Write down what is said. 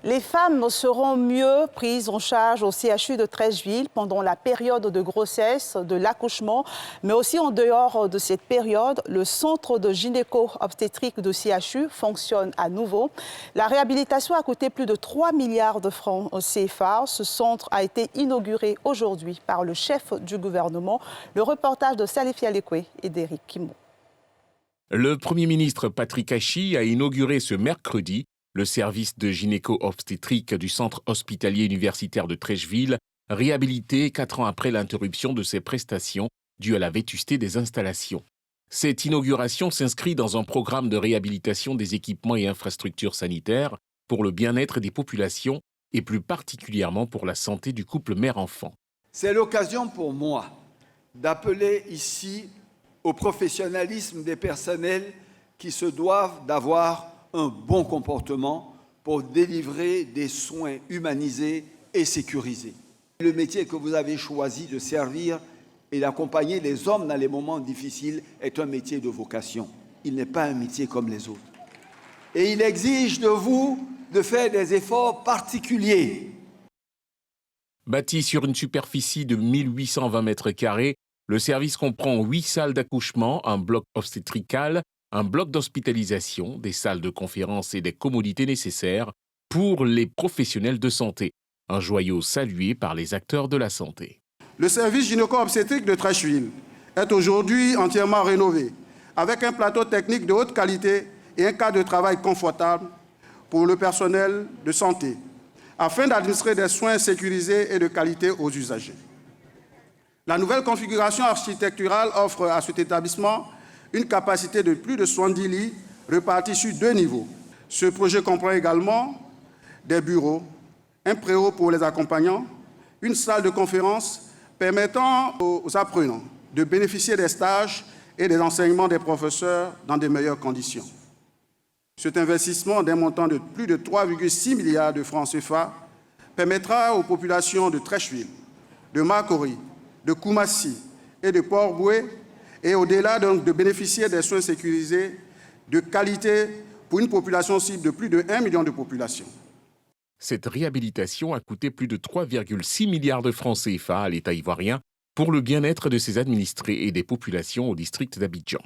Les femmes seront mieux prises en charge au CHU de Treichville pendant la période de grossesse, de l'accouchement, mais aussi en dehors de cette période. Le centre de gynéco-obstétrique de CHU fonctionne à nouveau. La réhabilitation a coûté plus de 3 milliards de francs CFA. Ce centre a été inauguré aujourd'hui par le chef du gouvernement. Le reportage de Salif Yalekwe et d'Éric Kimou. Le Premier ministre Patrick Hachi a inauguré ce mercredi le service de gynéco-obstétrique du centre hospitalier universitaire de Treichville, réhabilité 4 ans après l'interruption de ses prestations due à la vétusté des installations. Cette inauguration s'inscrit dans un programme de réhabilitation des équipements et infrastructures sanitaires pour le bien-être des populations et plus particulièrement pour la santé du couple mère-enfant. C'est l'occasion pour moi d'appeler ici au professionnalisme des personnels qui se doivent d'avoir un bon comportement pour délivrer des soins humanisés et sécurisés. Le métier que vous avez choisi de servir et d'accompagner les hommes dans les moments difficiles est un métier de vocation. Il n'est pas un métier comme les autres. Et il exige de vous de faire des efforts particuliers. Bâti sur une superficie de 1820 mètres carrés, le service comprend 8 salles d'accouchement, un bloc obstétrical, un bloc d'hospitalisation, des salles de conférence et des commodités nécessaires pour les professionnels de santé. Un joyau salué par les acteurs de la santé. Le service gynéco-obstétrique de Treichville est aujourd'hui entièrement rénové, avec un plateau technique de haute qualité et un cadre de travail confortable pour le personnel de santé, afin d'administrer des soins sécurisés et de qualité aux usagers. La nouvelle configuration architecturale offre à cet établissement une capacité de plus de 70 lits répartis sur 2 niveaux. Ce projet comprend également des bureaux, un préau pour les accompagnants, une salle de conférence permettant aux apprenants de bénéficier des stages et des enseignements des professeurs dans de meilleures conditions. Cet investissement d'un montant de plus de 3,6 milliards de francs CFA permettra aux populations de Treichville, de Makori, de Koumassi et de Port-Boué et au-delà donc de bénéficier des soins sécurisés de qualité pour une population cible de plus de 1 million de populations. Cette réhabilitation a coûté plus de 3,6 milliards de francs CFA à l'État ivoirien pour le bien-être de ses administrés et des populations au district d'Abidjan.